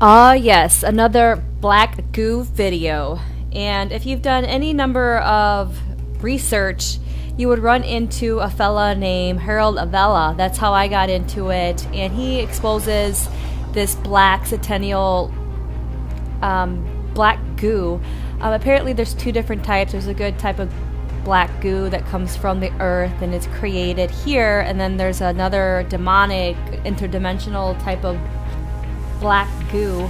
Ah, yes, another black goo video. And if you've done any number of research, you would run into a fella named Harold Avella. That's how I got into it. And he exposes this black centennial black goo. Apparently there's two different types. There's a good type of black goo that comes from the earth and is created here, and then there's another demonic, interdimensional type of black goo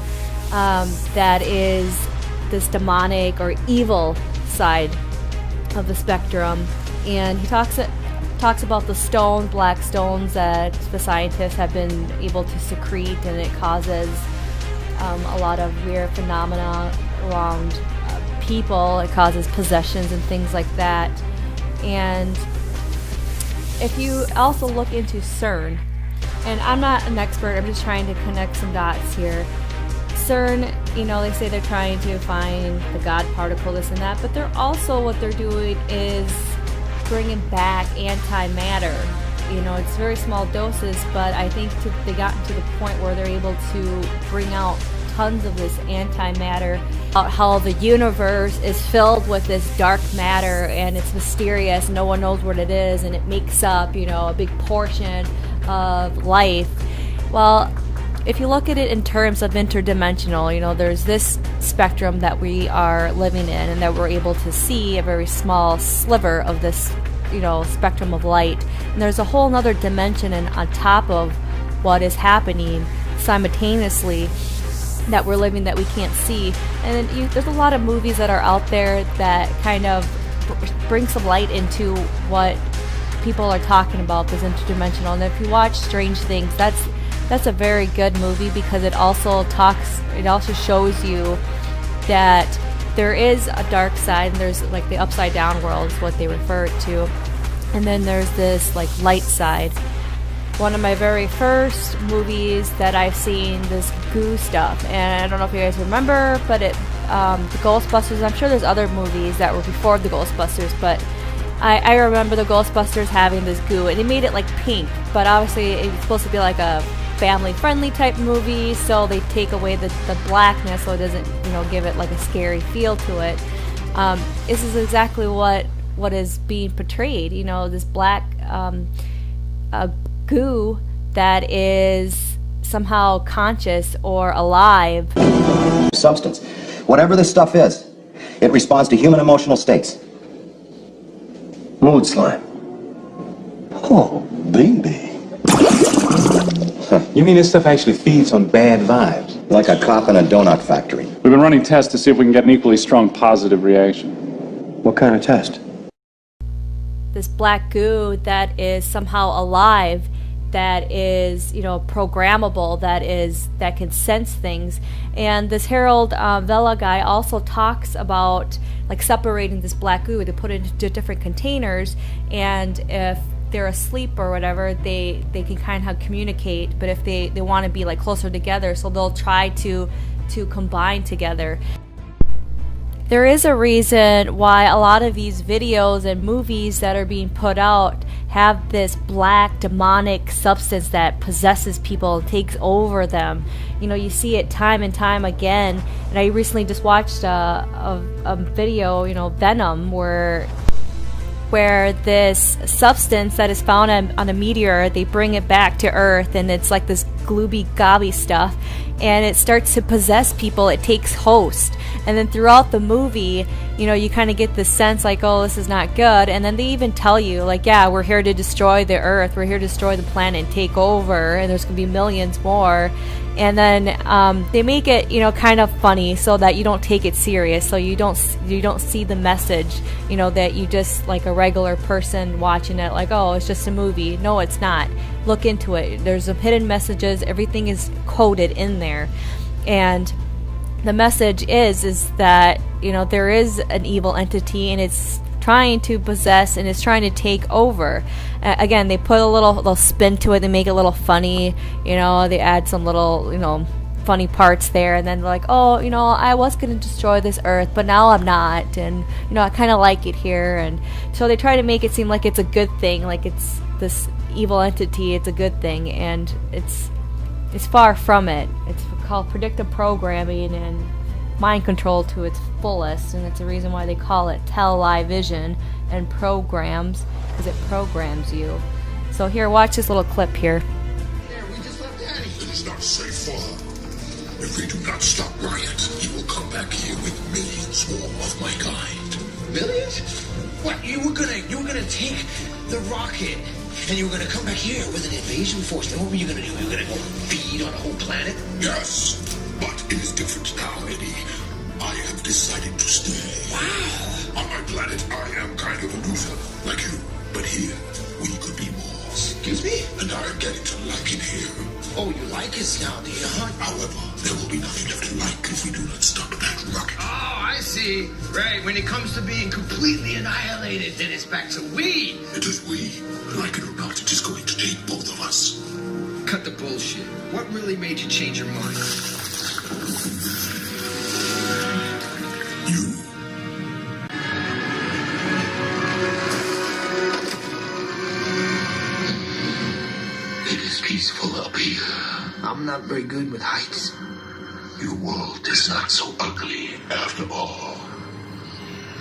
that is this demonic or evil side of the spectrum. And he talks about the stone, black stones that the scientists have been able to secrete, and it causes a lot of weird phenomena around people. It causes possessions and things like that. And if you also look into CERN, and I'm not an expert, I'm just trying to connect some dots here. CERN, you know, they say they're trying to find the God particle, this and that, but they're also, what they're doing is bringing back antimatter. You know, it's very small doses, but I think they gotten to the point where they're able to bring out tons of this antimatter, about how the universe is filled with this dark matter, and it's mysterious, no one knows what it is, and it makes up, you know, a big portion of life. Well, if you look at it in terms of interdimensional, you know, there's this spectrum that we are living in, and that we're able to see a very small sliver of this, you know, spectrum of light. And there's a whole other dimension and on top of what is happening simultaneously that we're living that we can't see. And then there's a lot of movies that are out there that kind of bring some light into what people are talking about, this interdimensional. And if you watch Strange Things, that's a very good movie, because it also shows you that there is a dark side, and there's like the upside down world is what they refer it to, and then there's this like light side. One of my very first movies that I've seen this goo stuff, and I don't know if you guys remember, but the Ghostbusters, I'm sure there's other movies that were before the Ghostbusters, but I remember the Ghostbusters having this goo, and they made it like pink, but obviously it's supposed to be like a family-friendly type movie, so they take away the blackness so it doesn't, you know, give it like a scary feel to it. This is exactly what is being portrayed, you know, this black goo that is somehow conscious or alive. Substance. Whatever this stuff is, it responds to human emotional states. Mood slime. Oh, baby. You mean this stuff actually feeds on bad vibes? Like a cop in a donut factory. We've been running tests to see if we can get an equally strong positive reaction. What kind of test? This black goo that is somehow alive, that is, you know, programmable, that can sense things. And this Harold Vella guy also talks about like separating this black goo. They put it into different containers, and if they're asleep or whatever, they can kind of communicate, but if they want to be like closer together, so they'll try to combine together. There is a reason why a lot of these videos and movies that are being put out have this black demonic substance that possesses people and takes over them. You know, you see it time and time again. And I recently just watched a video, you know, Venom, where this substance that is found on a meteor, they bring it back to Earth, and it's like this glooby gobby stuff, and it starts to possess people. It takes host, and then throughout the movie, you know, you kind of get this sense like, oh, this is not good. And then they even tell you like, yeah, we're here to destroy the Earth, we're here to destroy the planet and take over, and there's gonna be millions more. And then they make it, you know, kind of funny so that you don't take it serious, so you don't see the message, you know, that you just like a regular person watching it like, oh, it's just a movie. No, it's not. Look into it. There's some hidden messages. Everything is coded in there, and the message is that, you know, there is an evil entity, and it's trying to possess, and it's trying to take over. Again, they put a little spin to it. They make it a little funny, you know, they add some little, you know, funny parts there, and then they're like, oh, you know, I was going to destroy this Earth, but now I'm not, and, you know, I kind of like it here. And so they try to make it seem like it's a good thing, like it's this evil entity, it's a good thing, and it's It's far from it. It's called predictive programming and mind control to its fullest, and it's the reason why they call it television and programs, because it programs you. So here, watch this little clip here. There, we just left Daddy. It is not safe for her. If we do not stop Riot, he will come back here with millions more of my kind. Millions? What, you were gonna take the rocket and you were gonna come back here with an invasion force. Then what were you gonna do? You were gonna go feed on a whole planet? Yes, but it is different now, Eddie. I have decided to stay. Wow. On my planet, I am kind of a loser, like you. But here, we could be more. Excuse me? And I am getting to like it here. Oh, you like us now, do you, huh? However, there will be nothing left to like if we do not stop that rocket. Oh, I see. Right, when it comes to being completely annihilated, then it's back to we. It is we. Like it or not, it is going to take both of us. Cut the bullshit. What really made you change your mind? You. It is peaceful up here. I'm not very good with heights. Your world is not so ugly after all.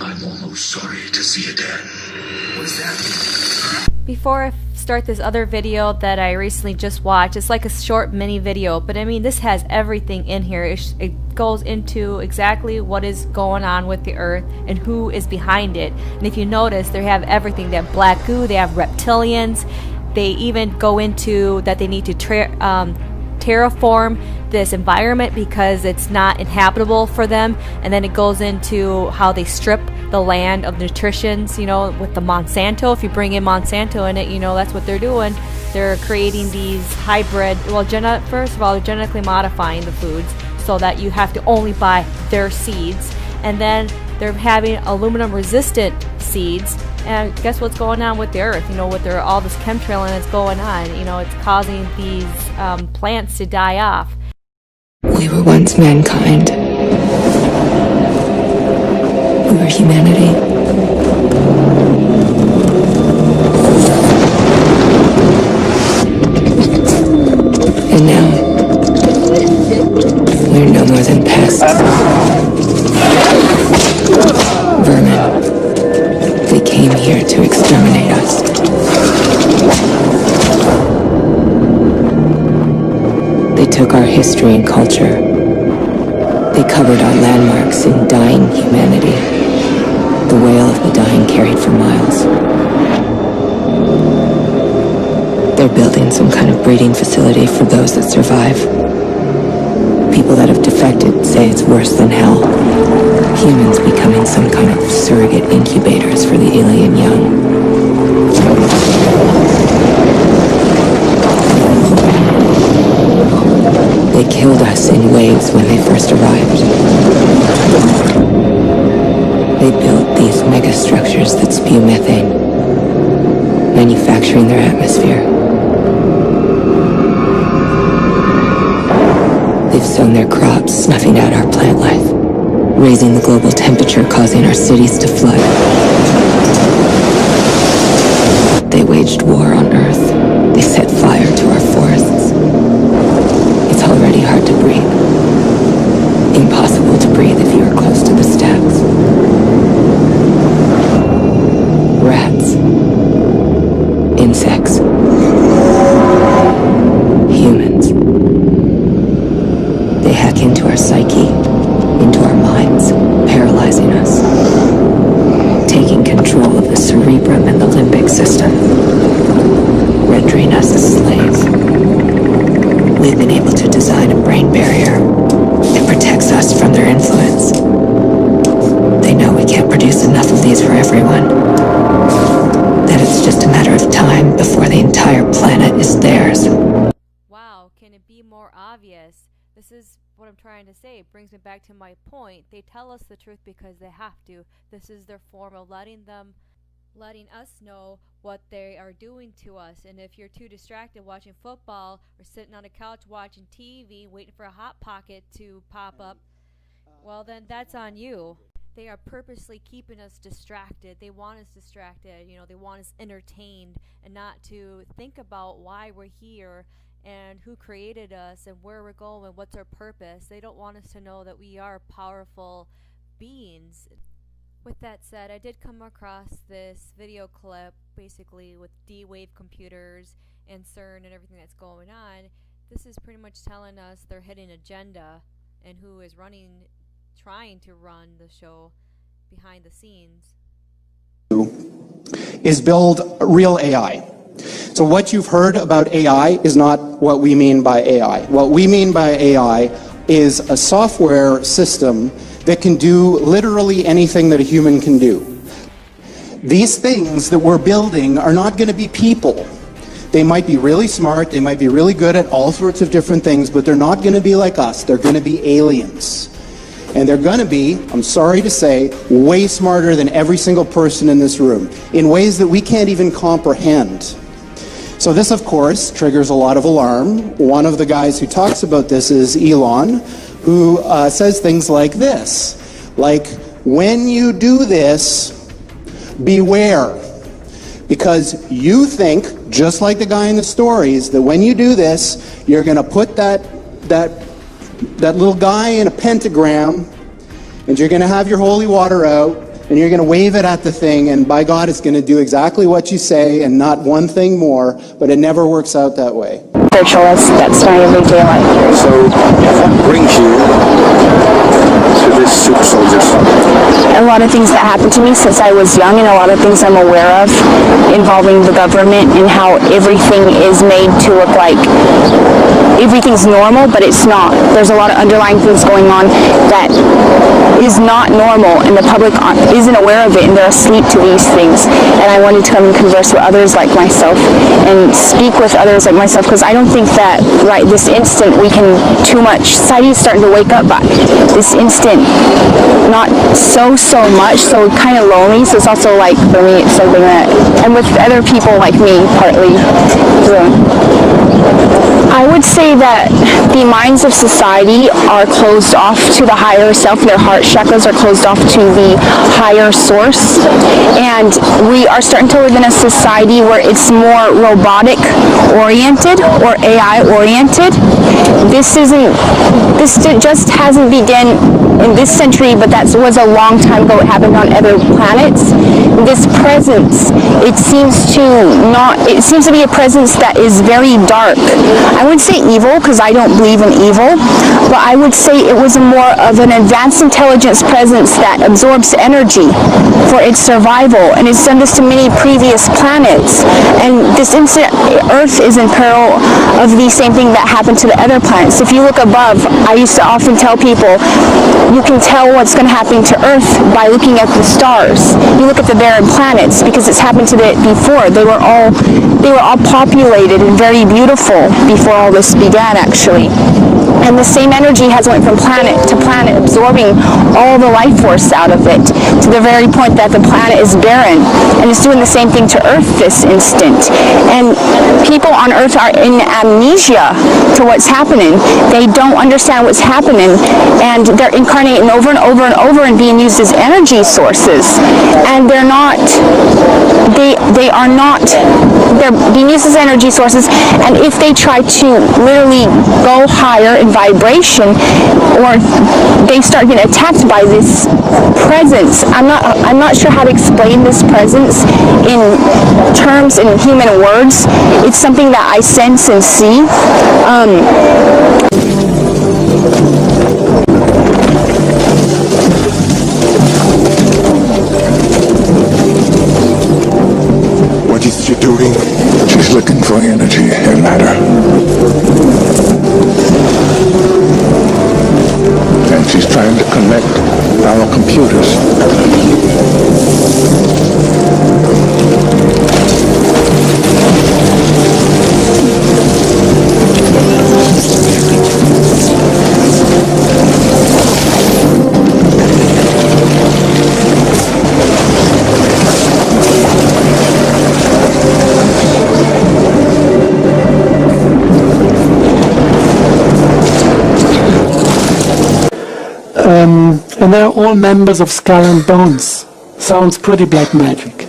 I'm almost sorry to see it end. What does that mean? Before I start this other video that I recently just watched, it's like a short mini video, but I mean, this has everything in here. It goes into exactly what is going on with the Earth and who is behind it. And if you notice, they have everything. They have black goo, they have reptilians, they even go into that they need to terraform this environment because it's not inhabitable for them, and then it goes into how they strip the land of nutritions, you know, with the Monsanto. If you bring in Monsanto in it, you know, that's what they're doing. They're creating these hybrid, well, first of all, they're genetically modifying the foods so that you have to only buy their seeds, and then they're having aluminum resistant seeds. And guess what's going on with the Earth? You know, with all this chemtrailing that's going on, you know, it's causing these plants to die off. We were once mankind. We were humanity. And now, we're no more than pests. Vermin. They came here to exterminate us. They took our history and culture. They covered our landmarks in dying humanity. The wail of the dying carried for miles. They're building some kind of breeding facility for those that survive. People that have defected say it's worse than hell. Humans becoming some kind of surrogate incubators for the alien young. They killed us in waves when they first arrived. They built these megastructures that spew methane, manufacturing their atmosphere. They've sown their crops, snuffing out our plant life, raising the global temperature, causing our cities to flood. They waged war on Earth. They set fire to our forests. It's already hard to breathe. Impossible to breathe if you are close to the steps. Rats. Insects. Humans. They hack into our psyche, into our minds, paralyzing us, taking control of the cerebrum and the limbic system, rendering us as slaves. We've been able to design a brain barrier that protects us from their influence. They know we can't produce enough of these for everyone, that it's just a matter of time before the entire planet is theirs. Wow, can it be more obvious? This is what I'm trying to say. It brings me back to my point. They tell us the truth because they have to. This is their form of letting us know what they are doing to us. And if you're too distracted watching football or sitting on a couch watching TV waiting for a hot pocket to pop up, well, then that's on you. They are purposely keeping us distracted. They want us distracted, you know, they want us entertained and not to think about why we're here and who created us and where we're going and what's our purpose. They don't want us to know that we are powerful beings. With that said, I did come across this video clip basically with D-Wave computers and CERN and everything that's going on. This is pretty much telling us their hidden agenda and who is trying to run the show behind the scenes. Is build real AI. So what you've heard about AI is not what we mean by AI. What we mean by AI is a software system that can do literally anything that a human can do. These things that we're building are not going to be people. They might be really smart, they might be really good at all sorts of different things, but they're not going to be like us. They're going to be aliens. And they're going to be, I'm sorry to say, way smarter than every single person in this room, in ways that we can't even comprehend. So this, of course, triggers a lot of alarm. One of the guys who talks about this is Elon, who says things like this, like, when you do this, beware. Because you think, just like the guy in the stories, that when you do this, you're going to put that little guy in a pentagram, and you're going to have your holy water out, and you're going to wave it at the thing, and by God, it's going to do exactly what you say and not one thing more, but it never works out that way. Spiritualist, that's my everyday life. So, what brings you to this super soldier? A lot of things that happened to me since I was young, and a lot of things I'm aware of involving the government and how everything is made to look like everything's normal, but it's not. There's a lot of underlying things going on that is not normal, and the public isn't aware of it, and they're asleep to these things. And I wanted to come and converse with others like myself and speak with others like myself, because I don't think that right this instant we can too much. Society is starting to wake up, but this instant not so much, so kind of lonely. So it's also like, for me, it's something that, and with other people like me partly. I would say that the minds of society are closed off to the higher self. Their heart chakras are closed off to the higher source, and we are starting to live in a society where it's more robotic oriented or AI oriented. This just hasn't begun in this century, but that was a long time ago. It happened on other planets. This presence, it seems to be a presence that is very dark. I wouldn't say evil, because I don't believe in evil, but I would say it was more of an advanced intelligence presence that absorbs energy for its survival, and it's done this to many previous planets. And this instant, Earth is in peril of the same thing that happened to the other planets. If you look above, I used to often tell people, you can tell what's going to happen to Earth by looking at the stars. You look at the barren planets, because it's happened to it before. They were all populated and very beautiful before all this began, actually. And the same energy has went from planet to planet, absorbing all the life force out of it, to the very point that the planet is barren. And it's doing the same thing to Earth this instant. And people on Earth are in amnesia to what's happening. They don't understand what's happening, and they're incarnating over and over and over and being used as energy sources. And they're being used as energy sources, and if they try to literally go higher in vibration, or they start getting attacked by this presence. I'm not sure how to explain this presence in terms, in human words. It's something that I sense and see. What is she doing? She's looking for energy and matter. And she's trying to connect our computers. And they're all members of Skull and Bones. Sounds pretty black magic.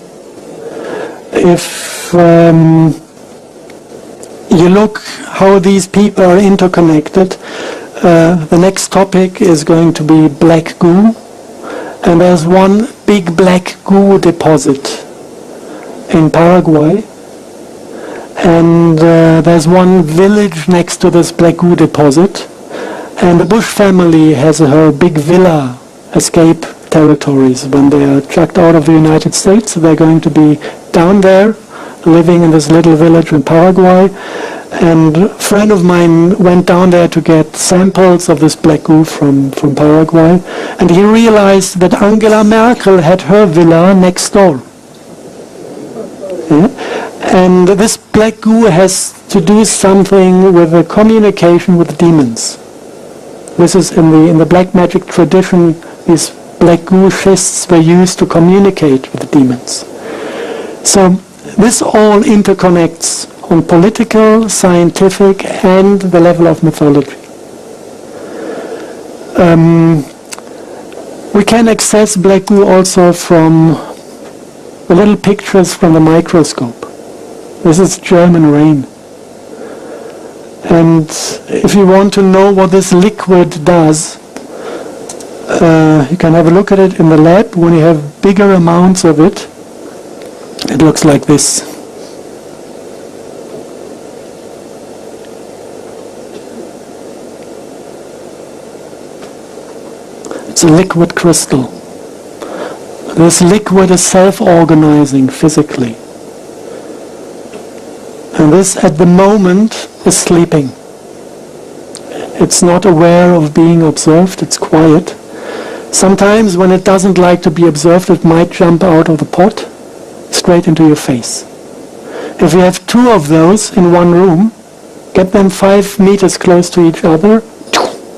you look how these people are interconnected. The next topic is going to be black goo. And there's one big black goo deposit in Paraguay. And there's one village next to this black goo deposit. And the Bush family has her big villa escape territories. When they are chucked out of the United States, they're going to be down there, living in this little village in Paraguay. And a friend of mine went down there to get samples of this black goo from Paraguay. And he realized that Angela Merkel had her villa next door. Yeah? And this black goo has to do something with the communication with demons. This is in the black magic tradition. These black goo schists were used to communicate with the demons. So this all interconnects on political, scientific, and the level of mythology. We can access black goo also from the little pictures from the microscope. This is German rain. And if you want to know what this liquid does, you can have a look at it in the lab. When you have bigger amounts of it, it looks like this. It's a liquid crystal. This liquid is self-organizing physically. And this, at the moment, is sleeping. It's not aware of being observed, it's quiet. Sometimes when it doesn't like to be observed, it might jump out of the pot straight into your face. If you have two of those in one room, get them 5 meters close to each other,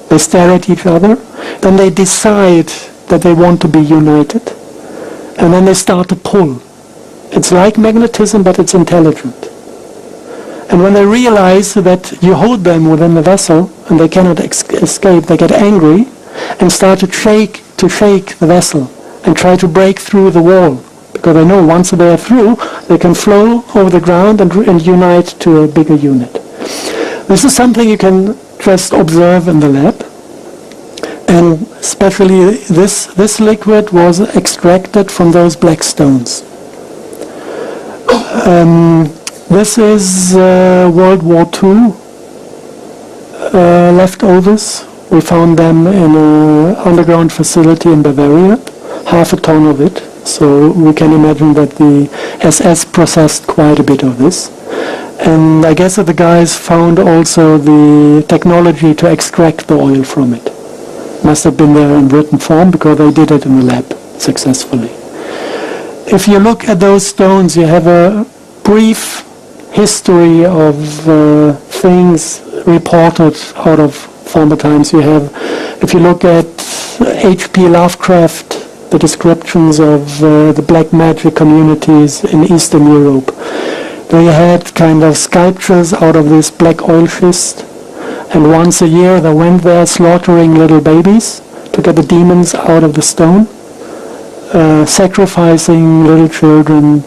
they stare at each other, then they decide that they want to be united, and then they start to pull. It's like magnetism, but it's intelligent. And when they realize that you hold them within the vessel and they cannot escape, they get angry and start to shake the vessel and try to break through the wall, because they know once they are through, they can flow over the ground and unite to a bigger unit. This is something you can just observe in the lab. And especially this liquid was extracted from those black stones. This is World War II leftovers. We found them in an underground facility in Bavaria, 1/2 ton of it. So we can imagine that the SS processed quite a bit of this. And I guess that the guys found also the technology to extract the oil from it. Must have been there in written form, because they did it in the lab successfully. If you look at those stones, you have a brief history of things reported out of former times. You have, if you look at H.P. Lovecraft, the descriptions of the black magic communities in Eastern Europe, they had kind of sculptures out of this black oil schist. And once a year they went there slaughtering little babies to get the demons out of the stone, sacrificing little children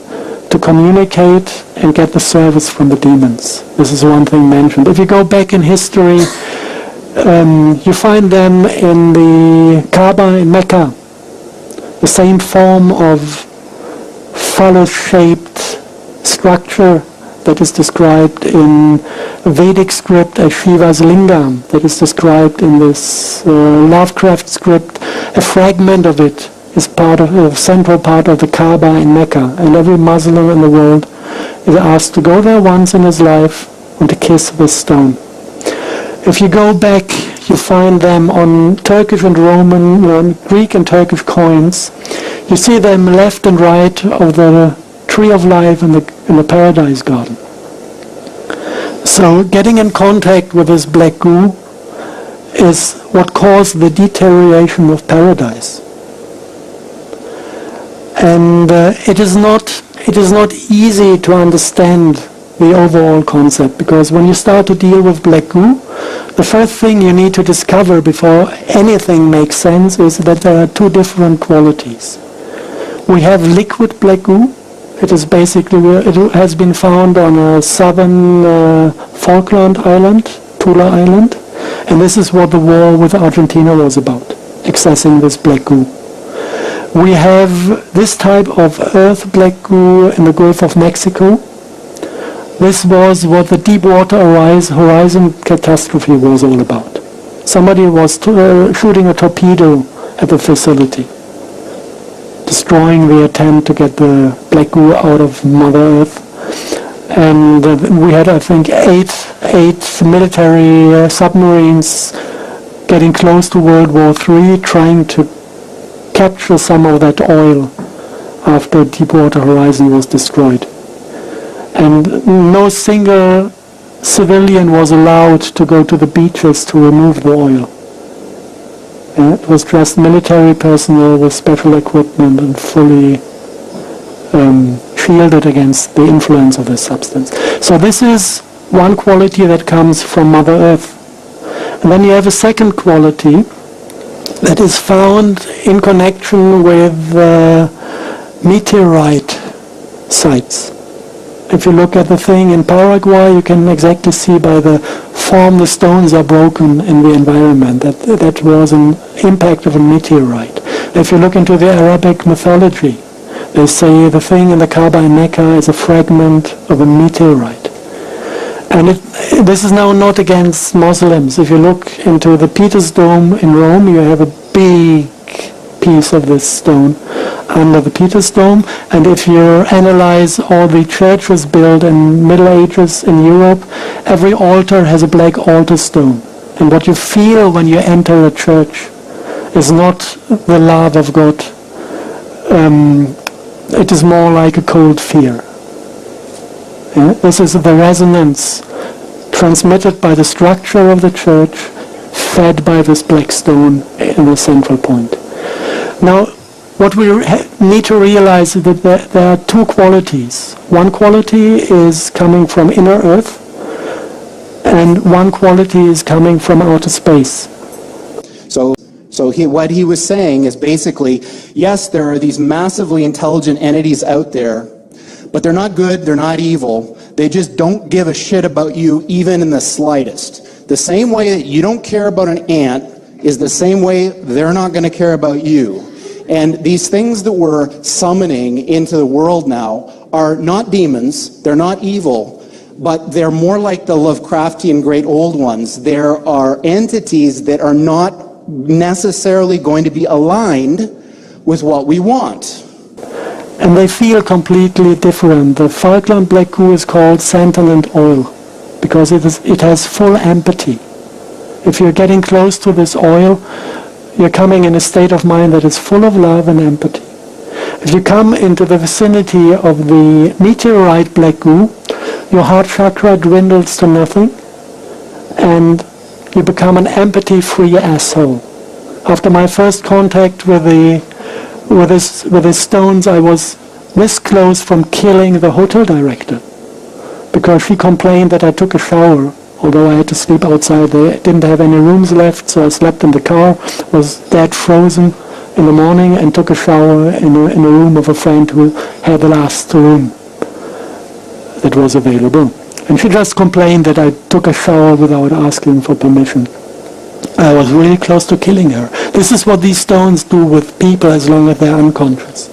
to communicate and get the service from the demons. This is one thing mentioned. If you go back in history, you find them in the Kaaba in Mecca, the same form of phallus-shaped structure that is described in Vedic script as Shiva's lingam, that is described in this Lovecraft script. A fragment of it is part of a central part of the Kaaba in Mecca, and every Muslim in the world is asked to go there once in his life and to kiss this stone. If you go back, you find them on Turkish and Roman, Greek and Turkish coins. You see them left and right of the tree of life in the paradise garden. So getting in contact with this black goo is what caused the deterioration of paradise. And it is not easy to understand the overall concept, because when you start to deal with black goo, the first thing you need to discover before anything makes sense is that there are two different qualities. We have liquid black goo. It is basically, it has been found on a southern Falkland Island, Tula Island, and this is what the war with Argentina was about, accessing this black goo. We have this type of earth black goo in the Gulf of Mexico. This was what the Deepwater Horizon catastrophe was all about. Somebody was shooting a torpedo at the facility, destroying the attempt to get the black goo out of Mother Earth. And we had, I think, eight military submarines getting close to World War III, trying to capture some of that oil after Deepwater Horizon was destroyed. And no single civilian was allowed to go to the beaches to remove the oil. It was just military personnel with special equipment and fully shielded against the influence of this substance. So this is one quality that comes from Mother Earth. And then you have a second quality that is found in connection with meteorite sites. If you look at the thing in Paraguay, you can exactly see by the form the stones are broken in the environment that was an impact of a meteorite. If you look into the Arabic mythology, they say the thing in the Kaaba in Mecca is a fragment of a meteorite. And this is now not against Muslims. If you look into the Peter's Dome in Rome, you have a big piece of this stone under the Peter's Dome. And if you analyze all the churches built in Middle Ages in Europe, every altar has a black altar stone. And what you feel when you enter a church is not the love of God. It is more like a cold fear. Yeah? This is the resonance transmitted by the structure of the church, fed by this black stone in the central point. Now, what we need to realize is that there are two qualities. One quality is coming from inner earth, and one quality is coming from outer space. So what he was saying is basically, yes, there are these massively intelligent entities out there, but they're not good, they're not evil. They just don't give a shit about you even in the slightest. The same way that you don't care about an ant is the same way they're not going to care about you. And these things that we're summoning into the world now are not demons, they're not evil, but they're more like the Lovecraftian great old ones. There are entities that are not necessarily going to be aligned with what we want. And they feel completely different. The Falkland black goo is called Santalent oil because it has full empathy. If you're getting close to this oil, you're coming in a state of mind that is full of love and empathy. If you come into the vicinity of the meteorite black goo, your heart chakra dwindles to nothing, and you become an empathy-free asshole. After my first contact with the stones, I was this close from killing the hotel director because she complained that I took a shower, although I had to sleep outside. They didn't have any rooms left, so I slept in the car, was dead frozen in the morning, and took a shower in a room of a friend who had the last room that was available. And she just complained that I took a shower without asking for permission. I was really close to killing her. This is what these stones do with people as long as they're unconscious.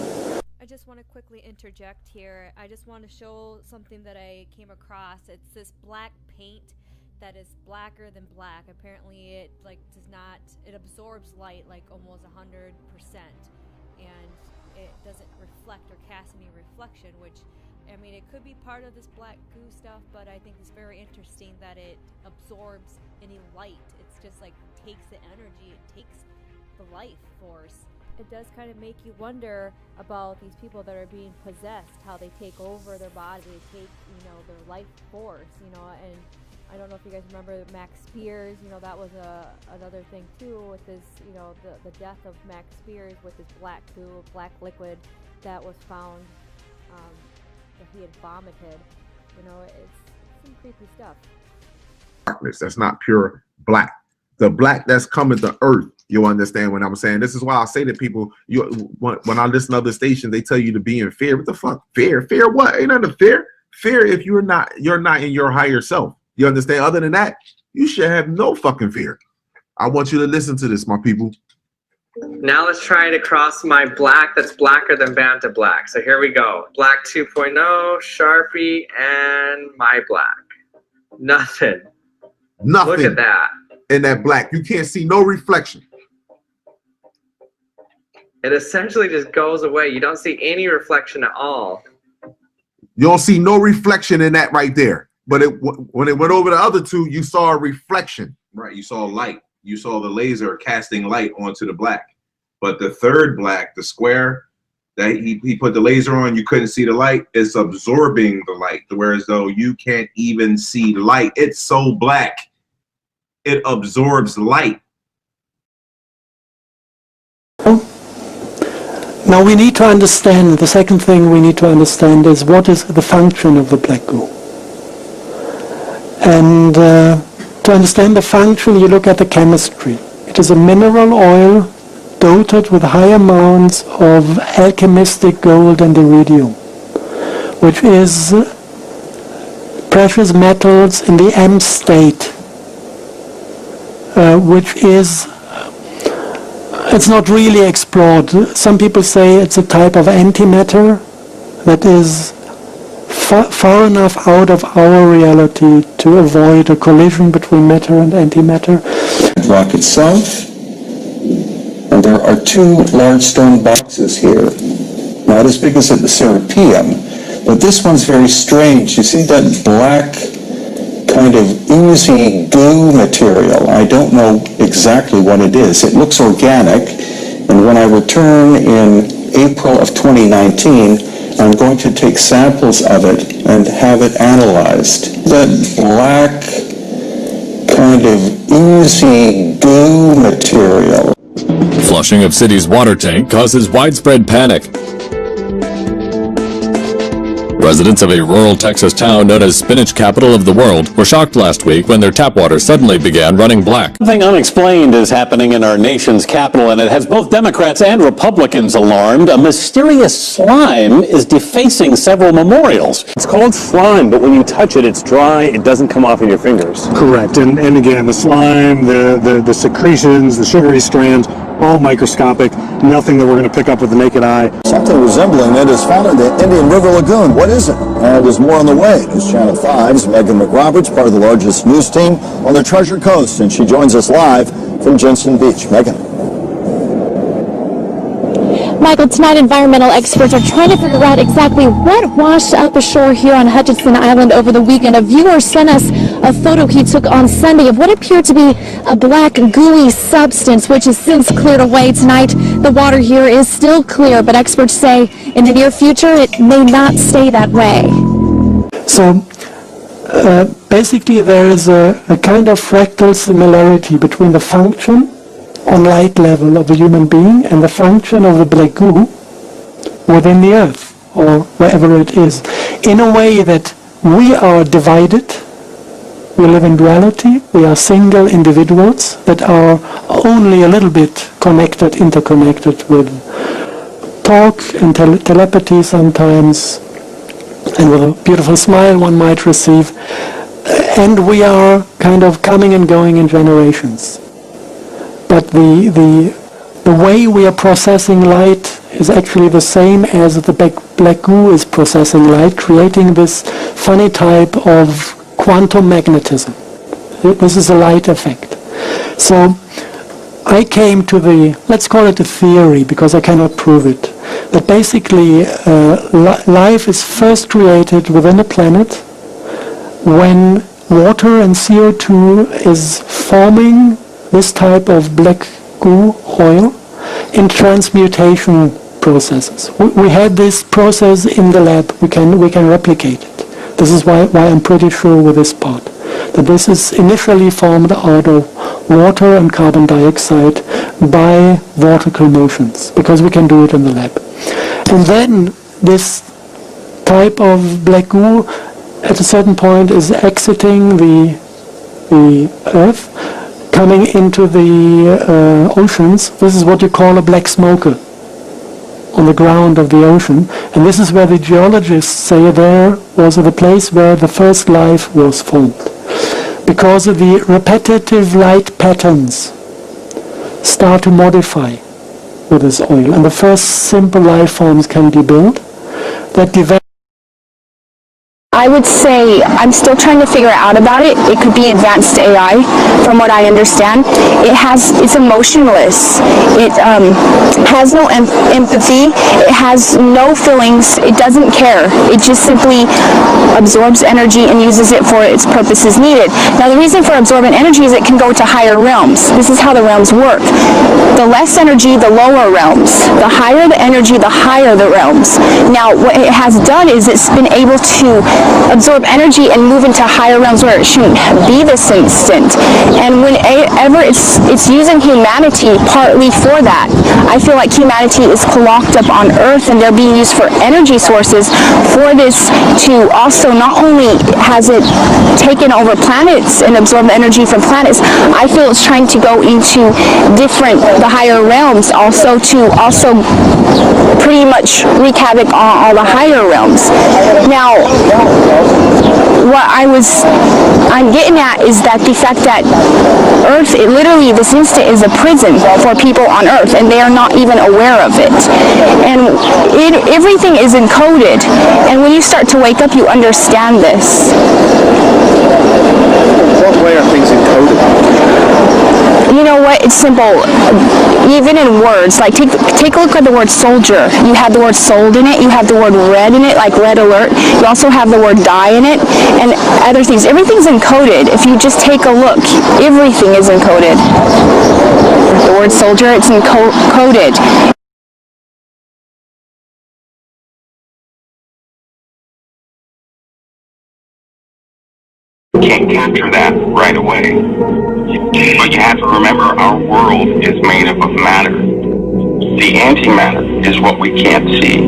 I just want to quickly interject here. I just want to show something that I came across. It's this black paint that is blacker than black. Apparently it it absorbs light like almost 100%, and it doesn't reflect or cast any reflection, which, I mean, it could be part of this black goo stuff, but I think it's very interesting that it absorbs any light. It's just like takes the energy, it takes the life force. It does kind of make you wonder about these people that are being possessed, how they take over their body, they take, their life force, and I don't know if you guys remember Max Spears, that was another thing too with this, the death of Max Spears with this black goo, black liquid that was found that he had vomited. It's some creepy stuff. Darkness, that's not pure black. The black that's coming to earth, you understand what I'm saying? This is why I say to people, when I listen to other stations, they tell you to be in fear. What the fuck? Fear? Fear what? Ain't nothing to fear. Fear if you're not in your higher self. You understand? Other than that, you should have no fucking fear. I want you to listen to this, my people. Now let's try to cross my black that's blacker than Banta black. So here we go. Black 2.0, Sharpie, and my black. Nothing. Nothing. Look at that. In that black. You can't see no reflection. It essentially just goes away. You don't see any reflection at all. You don't see no reflection in that right there. But when it went over the other two, you saw a reflection. Right, you saw light. You saw the laser casting light onto the black. But the third black, the square that he put the laser on, you couldn't see the light. It's absorbing the light, whereas though you can't even see light. It's so black, it absorbs light. Now we need to understand, the second thing we need to understand is what is the function of the black goo. And to understand the function, you look at the chemistry. It is a mineral oil dotted with high amounts of alchemistic gold and iridium, which is precious metals in the M state, which is, it's not really explored. Some people say it's a type of antimatter that is far enough out of our reality to avoid a collision between matter and antimatter. Rock itself, and there are two large stone boxes here, not as big as the Serapeum, but this one's very strange. You see that black kind of oozy goo material? I don't know exactly what it is. It looks organic, and when I return in April of 2019, I'm going to take samples of it and have it analyzed. That black kind of oozy goo material. Flushing of city's water tank causes widespread panic. Residents of a rural Texas town known as Spinach Capital of the World were shocked last week when their tap water suddenly began running black. Something unexplained is happening in our nation's capital, and it has both Democrats and Republicans alarmed. A mysterious slime is defacing several memorials. It's called slime, but when you touch it, it's dry. It doesn't come off in your fingers. Correct. And again, the slime, the secretions, the sugary strands, all microscopic, nothing that we're going to pick up with the naked eye. Something resembling it is found in the Indian River Lagoon. What is it? There's more on the way. News Channel 5's Megan McRoberts, part of the largest news team on the Treasure Coast, and she joins us live from Jensen Beach. Megan. Michael, tonight environmental experts are trying to figure out exactly what washed up ashore here on Hutchinson Island over the weekend. A viewer sent us a photo he took on Sunday of what appeared to be a black gooey substance, which has since cleared away. Tonight, the water here is still clear, but experts say in the near future it may not stay that way. So basically there is a kind of fractal similarity between the function on light level of a human being and the function of the black goo within the earth or wherever it is, in a way that we are divided, we live in duality, we are single individuals that are only a little bit connected, interconnected with talk and telepathy sometimes, and with a beautiful smile one might receive, and we are kind of coming and going in generations. But the way we are processing light is actually the same as the black goo is processing light, creating this funny type of quantum magnetism. This is a light effect. So I came to the, let's call it a theory because I cannot prove it, that basically life is first created within a planet when water and CO2 is forming this type of black goo oil in transmutation processes. We had this process in the lab. We can replicate it. This is why I'm pretty sure with this part that this is initially formed out of water and carbon dioxide by vortical motions, because we can do it in the lab. And then this type of black goo at a certain point is exiting the Earth, coming into the oceans. This is what you call a black smoker on the ground of the ocean, and this is where the geologists say there was the place where the first life was formed. because of the repetitive light patterns start to modify with this oil. And the first simple life forms can be built that develop. I would say I'm still trying to figure out about it. It could be advanced AI, from what I understand. It's emotionless. It has no empathy. It has no feelings. It doesn't care. It just simply absorbs energy and uses it for its purposes needed. Now, the reason for absorbing energy is it can go to higher realms. This is how the realms work. The less energy, the lower realms. The higher the energy, the higher the realms. Now, what it has done is it's been able to absorb energy and move into higher realms where it shouldn't be this instant. And whenever it's using humanity partly for that, I feel like humanity is locked up on Earth and they're being used for energy sources for this to also not only has it taken over planets and absorbed energy from planets, I feel it's trying to go into the higher realms also to also pretty much wreak havoc on all the higher realms. Now, what I'm getting at is that the fact that Earth, literally this instant is a prison for people on Earth, and they are not even aware of it. And everything is encoded, and when you start to wake up, you understand this. What way are things encoded? You know what? It's simple. Even in words, like take a look at the word soldier. You have the word sold in it. You have the word red in it, like red alert. You also have the word die in it, and other things. Everything's encoded. If you just take a look, everything is encoded. The word soldier, it's encoded. Can't capture that right away. But you have to remember our world is made up of matter. The antimatter is what we can't see,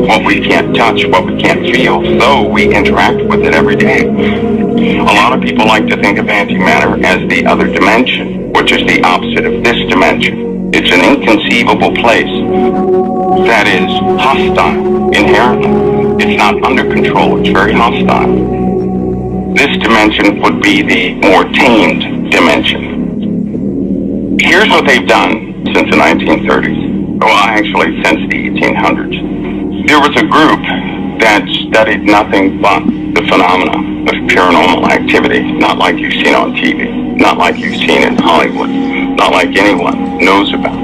what we can't touch, what we can't feel, though we interact with it every day. A lot of people like to think of antimatter as the other dimension, which is the opposite of this dimension. It's an inconceivable place that is hostile inherently. It's not under control, it's very hostile. This dimension would be the more tamed dimension. Here's what they've done since the 1930s. Well, actually, since the 1800s. There was a group that studied nothing but the phenomena of paranormal activity, not like you've seen on TV, not like you've seen in Hollywood, not like anyone knows about.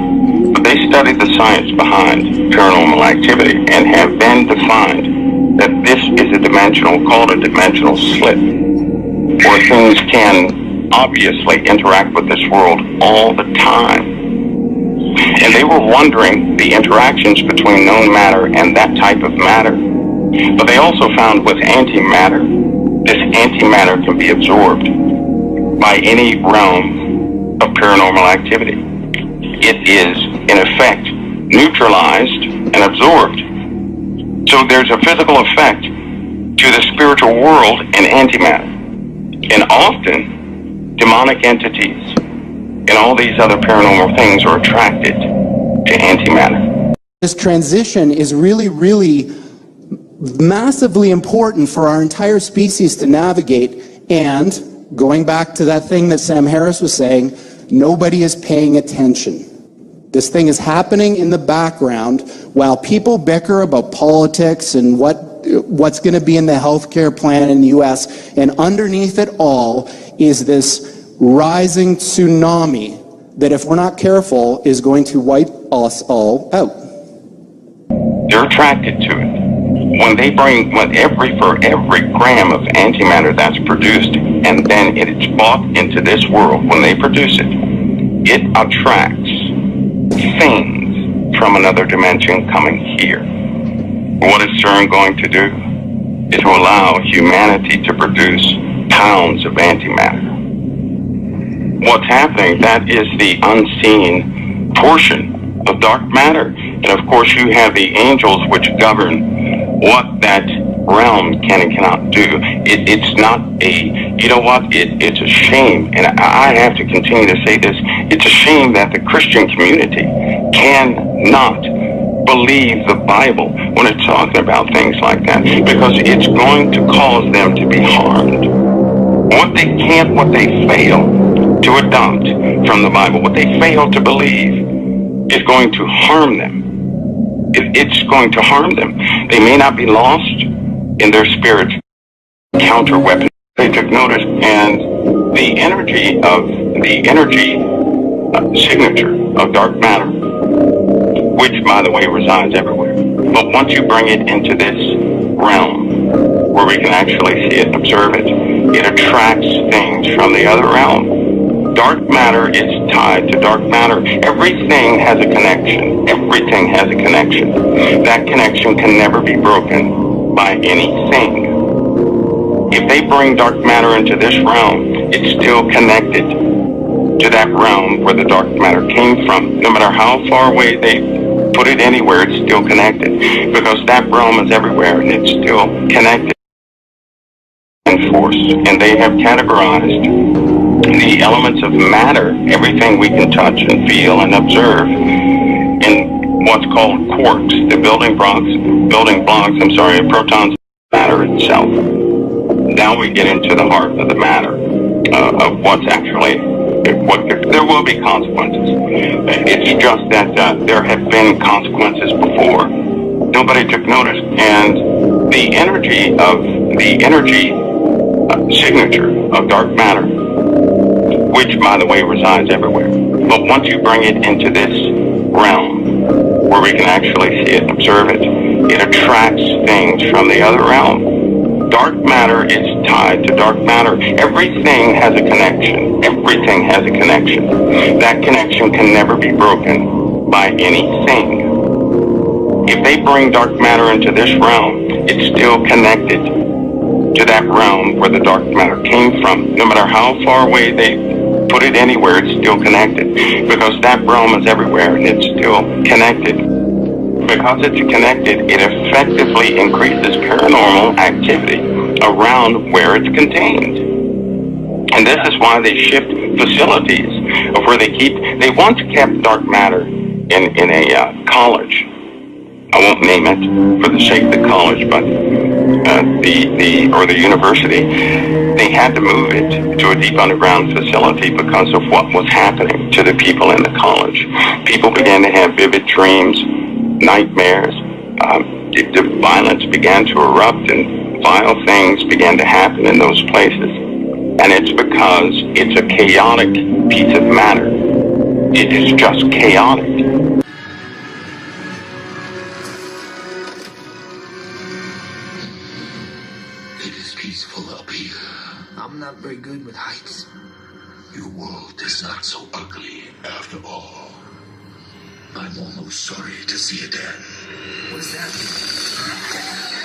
But they studied the science behind paranormal activity and have then defined that this is called a dimensional slip, where things can obviously interact with this world all the time. And they were wondering the interactions between known matter and that type of matter. But they also found with antimatter, this antimatter can be absorbed by any realm of paranormal activity. It is, in effect, neutralized and absorbed. So there's a physical effect to the spiritual world in antimatter. And often, demonic entities and all these other paranormal things are attracted to antimatter. This transition is really, really massively important for our entire species to navigate. And going back to that thing that Sam Harris was saying, nobody is paying attention. This thing is happening in the background while people bicker about politics and what's going to be in the healthcare plan in the US, and underneath it all is this rising tsunami that, if we're not careful, is going to wipe us all out. They're attracted to it. When they bring, for every gram of antimatter that's produced, and then it is brought into this world, when they produce it, it attracts things from another dimension coming here. What is CERN going to do? Is to allow humanity to produce pounds of antimatter. What's happening, that is the unseen portion of dark matter. And of course you have the angels which govern what that realm can and cannot do. It's not it's a shame, and I have to continue to say this, it's a shame that the Christian community cannot believe the Bible when it's talking about things like that, because it's going to cause them to be harmed. What they can't, what they fail to adopt from the Bible, what they fail to believe is going to harm them. It's going to harm them. They may not be lost in their spirit's counter weapon. They took notice, and the energy signature of dark matter, which, by the way, resides everywhere. But once you bring it into this realm, where we can actually see it and observe it, it attracts things from the other realm. Dark matter is tied to dark matter. Everything has a connection. Everything has a connection. That connection can never be broken by anything. If they bring dark matter into this realm, it's still connected to that realm where the dark matter came from. No matter how far away they put it anywhere, it's still connected. Because that realm is everywhere and it's still connected in force. And they have categorized the elements of matter, everything we can touch and feel and observe, in what's called quarks, the building blocks, of protons, matter itself. Now we get into the heart of the matter, of what's actually, there will be consequences. It's just that there have been consequences before. Nobody took notice, and the energy signature of dark matter, which, by the way, resides everywhere. But once you bring it into this realm, where we can actually see it and observe it, it attracts things from the other realm. Dark matter is tied to dark matter. Everything has a connection. Everything has a connection. That connection can never be broken by anything. If they bring dark matter into this realm, it's still connected to that realm where the dark matter came from. No matter how far away they put it anywhere, it's still connected. Because that realm is everywhere and it's still connected. Because it's connected, it effectively increases paranormal activity around where it's contained. And this is why they shift facilities of where they once kept dark matter in a college. I won't name it for the sake of the college, but the university, they had to move it to a deep underground facility because of what was happening to the people in the college. People began to have vivid dreams, nightmares. The violence began to erupt and vile things began to happen in those places. And it's because it's a chaotic piece of matter. It is just chaotic. It is peaceful up here. I'm not very good with heights. Your world is not so ugly after all. I'm almost sorry to see it end. What does that mean?